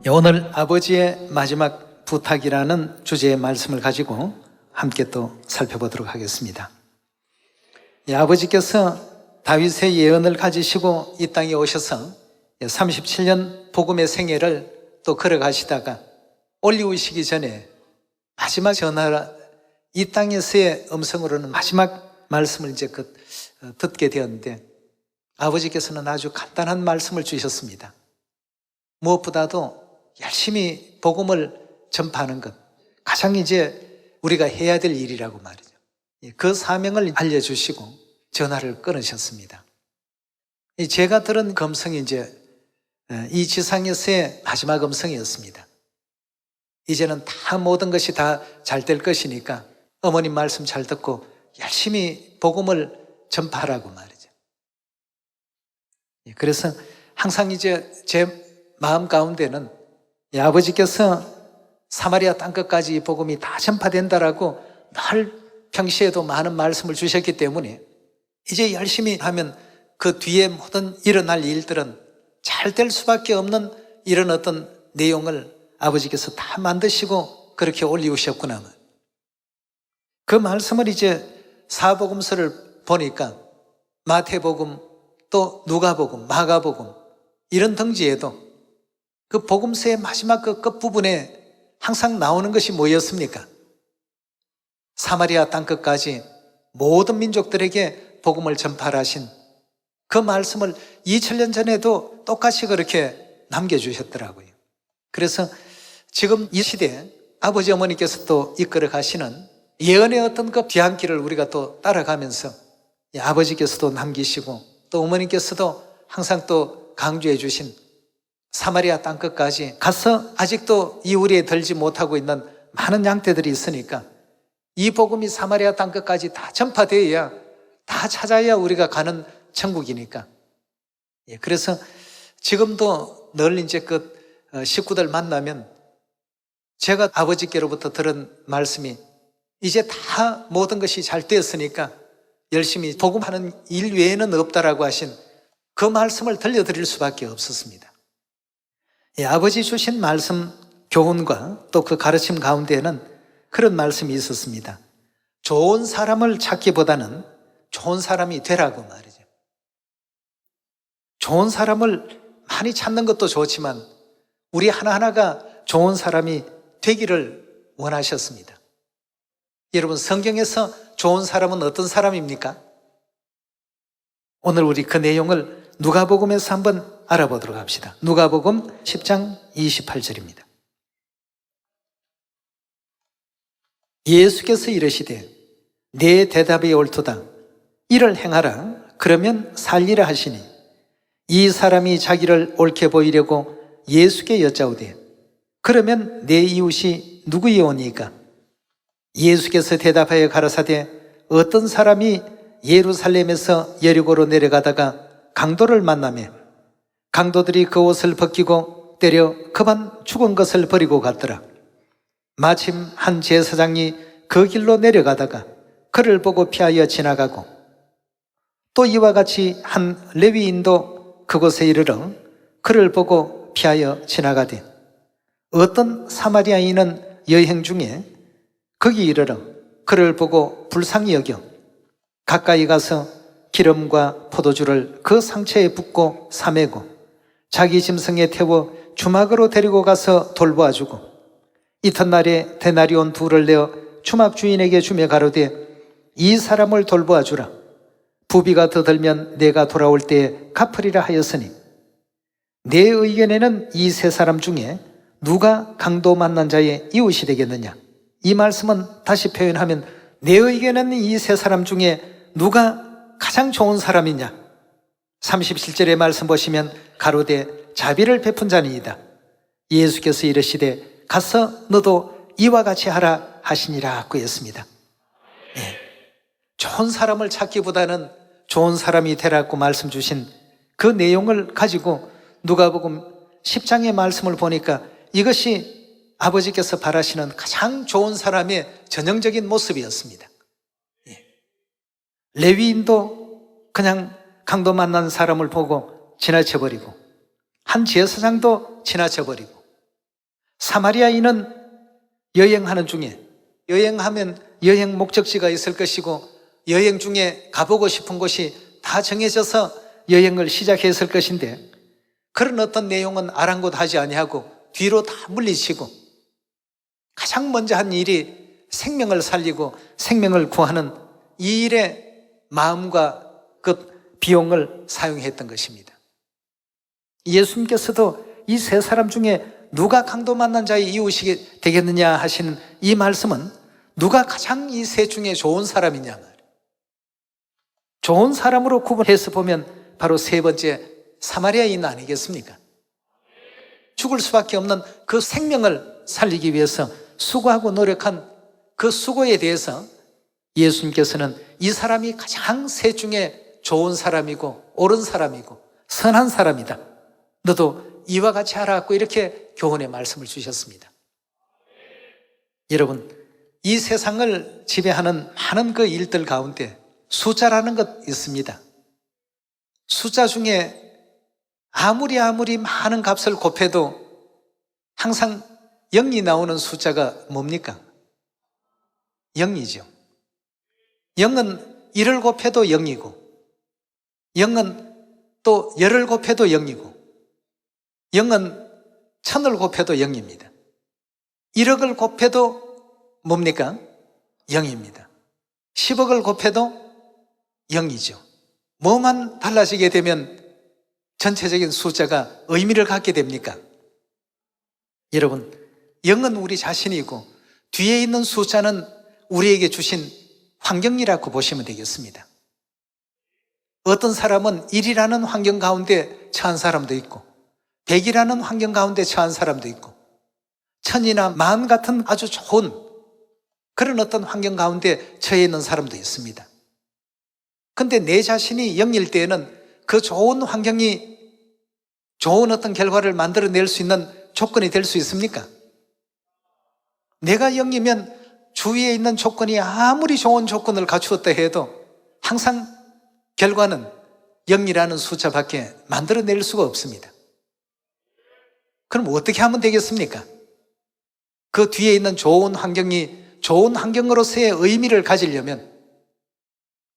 오늘 아버지의 마지막 부탁이라는 주제의 말씀을 가지고 함께 또 살펴보도록 하겠습니다. 아버지께서 다윗의 예언을 가지시고 이 땅에 오셔서 37년 복음의 생애를 또 걸어가시다가 올리우시기 전에 마지막 전하, 이 땅에서의 음성으로는 마지막 말씀을 이제 듣게 되었는데, 아버지께서는 아주 간단한 말씀을 주셨습니다. 무엇보다도 열심히 복음을 전파하는 것, 가장 이제 우리가 해야 될 일이라고 말이죠. 그 사명을 알려주시고 전화를 끊으셨습니다. 제가 들은 음성이 이제 이 지상에서의 마지막 음성이었습니다. 이제는 다 모든 것이 다 잘 될 것이니까 어머님 말씀 잘 듣고 열심히 복음을 전파하라고 말이죠. 그래서 항상 이제 제 마음 가운데는 아버지께서 사마리아 땅끝까지 이 복음이 다 전파된다라고 늘 평시에도 많은 말씀을 주셨기 때문에 이제 열심히 하면 그 뒤에 모든 일어날 일들은 잘 될 수밖에 없는 이런 어떤 내용을 아버지께서 다 만드시고 그렇게 올리우셨구나. 그 말씀을 이제 사복음서를 보니까 마태복음, 또 누가복음, 마가복음 이런 등지에도 그 복음서의 마지막 그 끝부분에 항상 나오는 것이 뭐였습니까? 사마리아 땅끝까지 모든 민족들에게 복음을 전파하신 그 말씀을 2000년 전에도 똑같이 그렇게 남겨주셨더라고요. 그래서 지금 이 시대에 아버지 어머니께서 또 이끌어 가시는 예언의 어떤 그 뒤안길을 우리가 또 따라가면서 아버지께서도 남기시고 또 어머니께서도 항상 또 강조해 주신 사마리아 땅끝까지 가서 아직도 이우리에 들지 못하고 있는 많은 양떼들이 있으니까 이 복음이 사마리아 땅끝까지 다 전파되어야, 다 찾아야 우리가 가는 천국이니까. 그래서 지금도 늘 이제 그 식구들 만나면 제가 아버지께로부터 들은 말씀이 이제 다 모든 것이 잘 되었으니까 열심히 복음하는 일 외에는 없다라고 하신 그 말씀을 들려드릴 수밖에 없었습니다. 아버지 주신 말씀 교훈과 또 그 가르침 가운데에는 그런 말씀이 있었습니다. 좋은 사람을 찾기보다는 좋은 사람이 되라고 말이죠. 좋은 사람을 많이 찾는 것도 좋지만 우리 하나하나가 좋은 사람이 되기를 원하셨습니다. 여러분, 성경에서 좋은 사람은 어떤 사람입니까? 오늘 우리 그 내용을 누가복음에서 한번 알아보도록 합시다. 누가복음 10장 28절입니다. 예수께서 이르시되 내 대답이 옳도다. 이를 행하라. 그러면 살리라 하시니 이 사람이 자기를 옳게 보이려고 예수께 여짜오되 그러면 내 이웃이 누구이오니까? 예수께서 대답하여 가라사대 어떤 사람이 예루살렘에서 여리고로 내려가다가 강도를 만나며 강도들이 그 옷을 벗기고 때려 그만 죽은 것을 버리고 갔더라. 마침 한 제사장이 그 길로 내려가다가 그를 보고 피하여 지나가고 또 이와 같이 한 레위인도 그곳에 이르러 그를 보고 피하여 지나가되 어떤 사마리아인은 여행 중에 거기 이르러 그를 보고 불쌍히 여겨 가까이 가서 기름과 포도주를 그 상처에 붓고 사매고 자기 짐승에 태워 주막으로 데리고 가서 돌보아주고 이튿날에 데나리온 둘을 내어 주막 주인에게 주며 가로되 이 사람을 돌보아주라. 부비가 더 들면 내가 돌아올 때에 갚으리라 하였으니 내 의견에는 이 세 사람 중에 누가 강도 만난 자의 이웃이 되겠느냐? 이 말씀은 다시 표현하면 내 의견에는 이 세 사람 중에 누가 가장 좋은 사람이냐? 37절의 말씀 보시면 가로되 자비를 베푼 자니이다. 예수께서 이르시되 가서 너도 이와 같이 하라 하시니라 그였습니다. 좋은 사람을 찾기보다는 좋은 사람이 되라고 말씀 주신 그 내용을 가지고 누가복음 10장의 말씀을 보니까 이것이 아버지께서 바라시는 가장 좋은 사람의 전형적인 모습이었습니다. 레위인도 그냥 강도 만난 사람을 보고 지나쳐버리고 한 제사장도 지나쳐버리고 사마리아인은 여행하는 중에, 여행하면 여행 목적지가 있을 것이고 여행 중에 가보고 싶은 곳이 다 정해져서 여행을 시작했을 것인데, 그런 어떤 내용은 아랑곳하지 아니하고 뒤로 다 물리치고 가장 먼저 한 일이 생명을 살리고 생명을 구하는 이 일에 마음과 그 비용을 사용했던 것입니다. 예수님께서도 이 세 사람 중에 누가 강도 만난 자의 이웃이 되겠느냐 하시는 이 말씀은 누가 가장 이 세 중에 좋은 사람이냐 말이에요. 좋은 사람으로 구분해서 보면 바로 세 번째 사마리아인 아니겠습니까? 죽을 수밖에 없는 그 생명을 살리기 위해서 수고하고 노력한 그 수고에 대해서 예수님께서는 이 사람이 가장 셋 중에 좋은 사람이고 옳은 사람이고 선한 사람이다, 너도 이와 같이 하라고 이렇게 교훈의 말씀을 주셨습니다. 여러분, 이 세상을 지배하는 많은 그 일들 가운데 숫자라는 것 있습니다. 숫자 중에 아무리 많은 값을 곱해도 항상 0이 나오는 숫자가 뭡니까? 0이죠. 0은 1을 곱해도 0이고 0은 또 열을 곱해도 0이고 0은 1000을 곱해도 0입니다. 1억을 곱해도 뭡니까? 0입니다. 10억을 곱해도 0이죠. 뭐만 달라지게 되면 전체적인 숫자가 의미를 갖게 됩니까? 여러분, 0은 우리 자신이고 뒤에 있는 숫자는 우리에게 주신 환경이라고 보시면 되겠습니다. 어떤 사람은 1이라는 환경 가운데 처한 사람도 있고 100이라는 환경 가운데 처한 사람도 있고 1000이나 10,000 같은 아주 좋은 그런 어떤 환경 가운데 처해 있는 사람도 있습니다. 근데 내 자신이 0일 때에는 그 좋은 환경이 좋은 어떤 결과를 만들어낼 수 있는 조건이 될 수 있습니까? 내가 0이면 주위에 있는 조건이 아무리 좋은 조건을 갖추었다 해도 항상 결과는 0이라는 숫자밖에 만들어낼 수가 없습니다. 그럼 어떻게 하면 되겠습니까? 그 뒤에 있는 좋은 환경이 좋은 환경으로서의 의미를 가지려면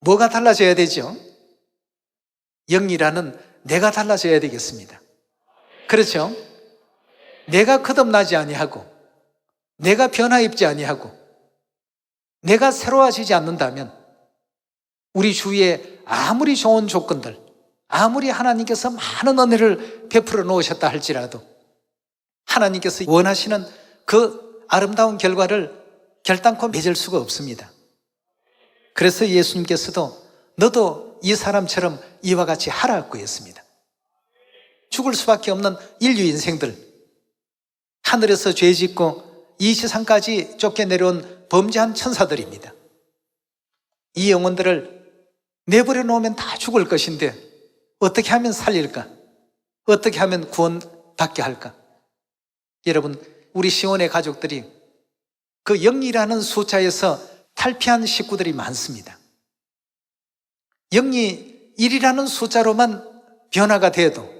뭐가 달라져야 되죠? 0이라는 내가 달라져야 되겠습니다. 그렇죠? 내가 거듭나지 아니하고 내가 변화 입지 아니하고 내가 새로워지지 않는다면 우리 주위에 아무리 좋은 조건들, 아무리 하나님께서 많은 은혜를 베풀어 놓으셨다 할지라도 하나님께서 원하시는 그 아름다운 결과를 결단코 맺을 수가 없습니다. 그래서 예수님께서도 너도 이 사람처럼 이와 같이 하라고 했습니다. 죽을 수밖에 없는 인류 인생들, 하늘에서 죄 짓고 이 세상까지 쫓겨내려온 범죄한 천사들입니다. 이 영혼들을 내버려 놓으면 다 죽을 것인데 어떻게 하면 살릴까? 어떻게 하면 구원받게 할까? 여러분, 우리 시온의 가족들이 그 0이라는 숫자에서 탈피한 식구들이 많습니다. 0이 1이라는 숫자로만 변화가 돼도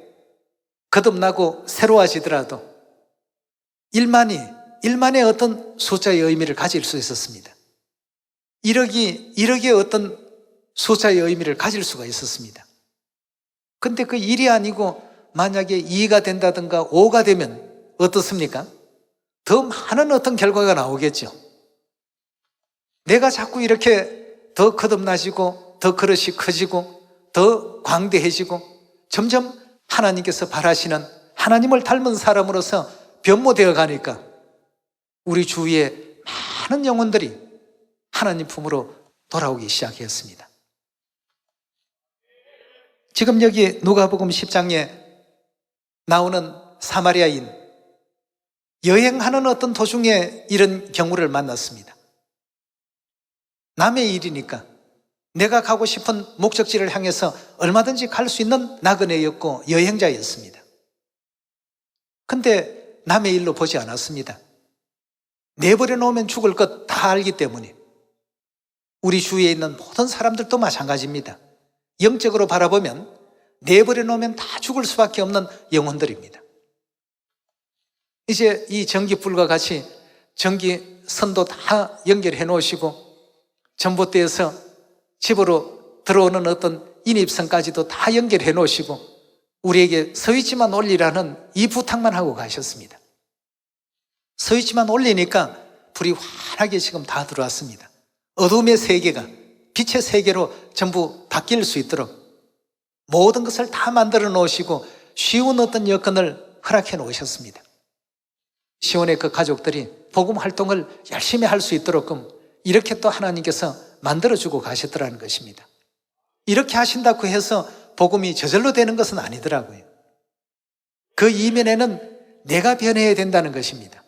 거듭나고 새로워지더라도 1만의 어떤 숫자의 의미를 가질 수 있었습니다. 1억의 어떤 숫자의 의미를 가질 수가 있었습니다. 근데 그 1이 아니고 만약에 2가 된다든가 5가 되면 어떻습니까? 더 많은 어떤 결과가 나오겠죠. 내가 자꾸 이렇게 더 거듭나지고 더 그릇이 커지고 더 광대해지고 점점 하나님께서 바라시는 하나님을 닮은 사람으로서 변모되어 가니까 우리 주위에 많은 영혼들이 하나님 품으로 돌아오기 시작했습니다. 지금 여기 누가복음 10장에 나오는 사마리아인, 여행하는 어떤 도중에 이런 경우를 만났습니다. 남의 일이니까 내가 가고 싶은 목적지를 향해서 얼마든지 갈 수 있는 나그네였고 여행자였습니다. 근데 남의 일로 보지 않았습니다. 내버려 놓으면 죽을 것 다 알기 때문에 우리 주위에 있는 모든 사람들도 마찬가지입니다. 영적으로 바라보면 내버려 놓으면 다 죽을 수밖에 없는 영혼들입니다. 이제 이 전기불과 같이 전기선도 다 연결해 놓으시고 전봇대에서 집으로 들어오는 어떤 인입선까지도 다 연결해 놓으시고 우리에게 스위치만 올리라는 이 부탁만 하고 가셨습니다. 스위치만 올리니까 불이 환하게 지금 다 들어왔습니다. 어둠의 세계가 빛의 세계로 전부 바뀔 수 있도록 모든 것을 다 만들어 놓으시고 쉬운 어떤 여건을 허락해 놓으셨습니다. 시온의 그 가족들이 복음 활동을 열심히 할 수 있도록끔 이렇게 또 하나님께서 만들어주고 가셨더라는 것입니다. 이렇게 하신다고 해서 복음이 저절로 되는 것은 아니더라고요. 그 이면에는 내가 변해야 된다는 것입니다.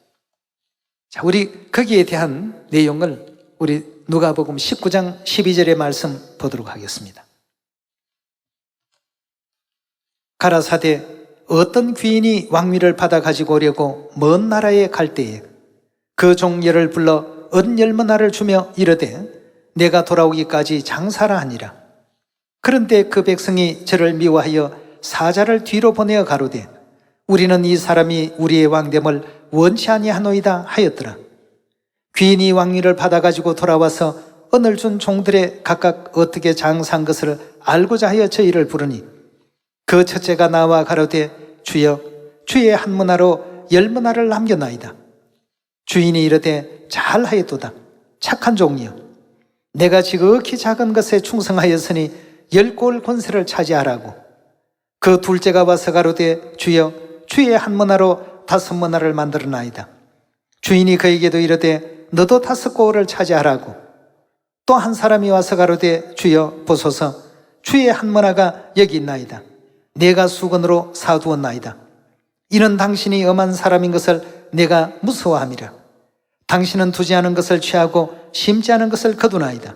자, 우리 거기에 대한 내용을 우리 누가복음 19장 12절의 말씀 보도록 하겠습니다. 가라사대 어떤 귀인이 왕위를 받아 가지고 오려고 먼 나라에 갈 때에 그 종려를 불러 은열무나를 주며 이르되 내가 돌아오기까지 장사라 하니라. 그런데 그 백성이 저를 미워하여 사자를 뒤로 보내어 가로되 우리는 이 사람이 우리의 왕됨을 원치 아니하노이다 하였더라. 귀인이 왕위를 받아 가지고 돌아와서 은을 준 종들의 각각 어떻게 장사한 것을 알고자 하여 저희를 부르니 그 첫째가 나와 가로되 주여 주의 한 문화로 10문화를 남겨나이다. 주인이 이르되 잘하였도다. 착한 종이여 내가 지극히 작은 것에 충성하였으니 10골 권세를 차지하라고. 그 둘째가 와서 가로되 주여 주의 한 문화로 5문화를 만들어나이다. 주인이 그에게도 이르되 너도 5골을 차지하라고. 또 한 사람이 와서 가로되 주여 보소서 주의 한 문화가 여기 있나이다. 내가 수건으로 사두었나이다. 이는 당신이 엄한 사람인 것을 내가 무서워함이라. 당신은 두지 않은 것을 취하고 심지 않은 것을 거두나이다.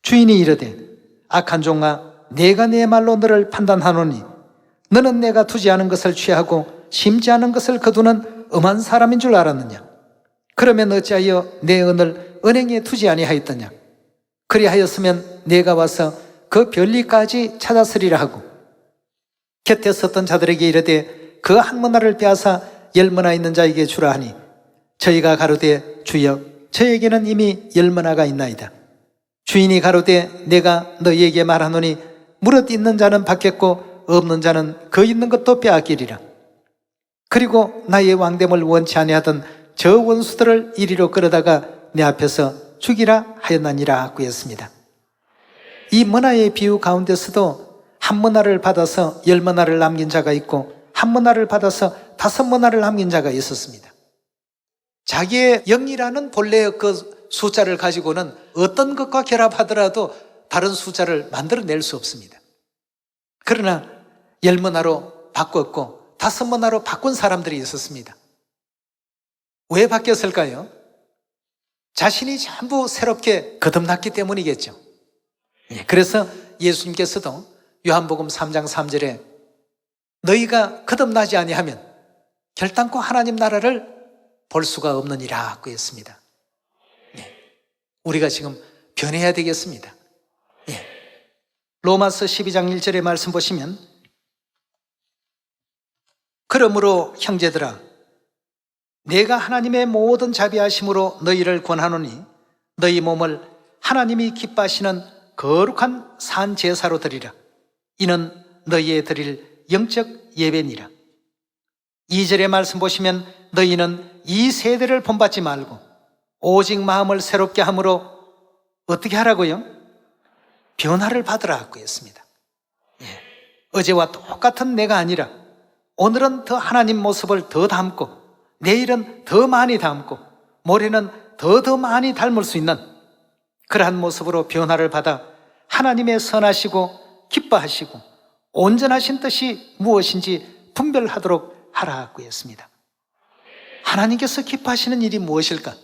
주인이 이르되 악한 종아 내가 내 말로 너를 판단하노니 너는 내가 두지 않은 것을 취하고 심지 않은 것을 거두는 엄한 사람인 줄 알았느냐. 그러면 어찌하여 내 은을 은행에 두지 아니하였더냐. 그리하였으면 내가 와서 그 별리까지 찾았으리라 하고 곁에 섰던 자들에게 이르되 그 한 문화를 빼앗아 10문화 있는 자에게 주라 하니 저희가 가로되 주여 저에게는 이미 10문화가 있나이다. 주인이 가로되 내가 너희에게 말하노니 무릇 있는 자는 받겠고 없는 자는 그 있는 것도 빼앗기리라. 그리고 나의 왕됨을 원치 아니하던 저 원수들을 이리로 끌어다가 내 앞에서 죽이라 하였나니라 하고 했습니다. 이 문화의 비유 가운데서도 한 문화를 받아서 10문화를 남긴 자가 있고 한 문화를 받아서 5문화를 남긴 자가 있었습니다. 자기의 영이라는 본래의 그 숫자를 가지고는 어떤 것과 결합하더라도 다른 숫자를 만들어낼 수 없습니다. 그러나 10문화로 바꿨고 5문화로 바꾼 사람들이 있었습니다. 왜 바뀌었을까요? 자신이 전부 새롭게 거듭났기 때문이겠죠. 그래서 예수님께서도 요한복음 3장 3절에 너희가 거듭나지 아니하면 결단코 하나님 나라를 볼 수가 없느니라 하고 했습니다. 우리가 지금 변해야 되겠습니다. 로마서 12장 1절의 말씀 보시면 그러므로 형제들아 내가 하나님의 모든 자비하심으로 너희를 권하노니 너희 몸을 하나님이 기뻐하시는 거룩한 산 제사로 드리라. 이는 너희의 드릴 영적 예배니라. 2절의 말씀 보시면 너희는 이 세대를 본받지 말고 오직 마음을 새롭게 함으로 어떻게 하라고요? 변화를 받으라 하고 했습니다. 어제와 똑같은 내가 아니라 오늘은 더 하나님 모습을 더 담고 내일은 더 많이 담고 모레는 더 많이 닮을 수 있는 그러한 모습으로 변화를 받아 하나님의 선하시고 기뻐하시고 온전하신 뜻이 무엇인지 분별하도록 하라고 했습니다. 하나님께서 기뻐하시는 일이 무엇일까?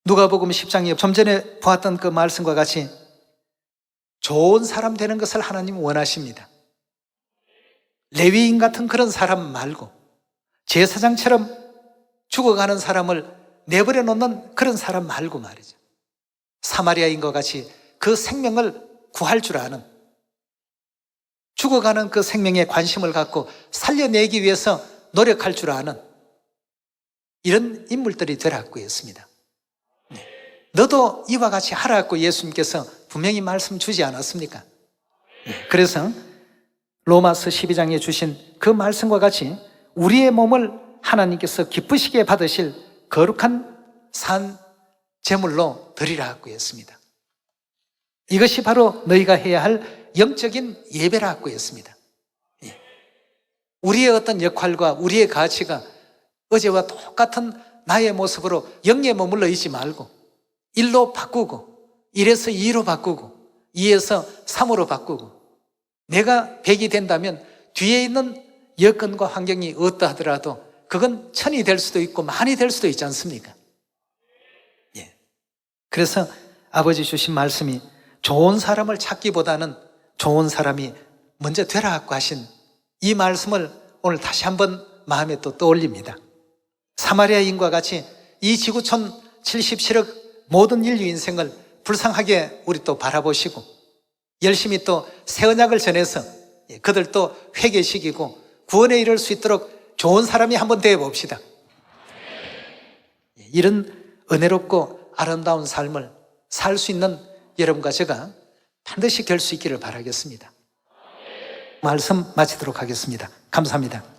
누가복음 10장에 좀 전에 보았던 그 말씀과 같이 좋은 사람 되는 것을 하나님은 원하십니다. 레위인 같은 그런 사람 말고 제사장처럼 죽어가는 사람을 내버려 놓는 그런 사람 말고 말이죠. 사마리아인과 같이 그 생명을 구할 줄 아는 죽어가는 그 생명에 관심을 갖고 살려내기 위해서 노력할 줄 아는 이런 인물들이 되라고 했습니다. 너도 이와 같이 하라고 예수님께서 분명히 말씀 주지 않았습니까? 그래서 로마서 12장에 주신 그 말씀과 같이 우리의 몸을 하나님께서 기쁘시게 받으실 거룩한 산 제물로 드리라고 했습니다. 이것이 바로 너희가 해야 할 영적인 예배라고 했습니다. 우리의 어떤 역할과 우리의 가치가 어제와 똑같은 나의 모습으로 영에 머물러 있지 말고 1로 바꾸고 1에서 2로 바꾸고 2에서 3으로 바꾸고 내가 100이 된다면 뒤에 있는 여건과 환경이 어떠하더라도 그건 1000이 될 수도 있고 만이 될 수도 있지 않습니까? 그래서 아버지 주신 말씀이 좋은 사람을 찾기보다는 좋은 사람이 먼저 되라고 하신 이 말씀을 오늘 다시 한번 마음에 또 떠올립니다. 사마리아인과 같이 이 지구촌 77억 모든 인류 인생을 불쌍하게 우리 또 바라보시고 열심히 또 새 언약을 전해서 그들도 회개시키고 구원에 이를 수 있도록 좋은 사람이 한번 되어 봅시다. 이런 은혜롭고 아름다운 삶을 살 수 있는 여러분과 제가 반드시 될 수 있기를 바라겠습니다. 말씀 마치도록 하겠습니다. 감사합니다.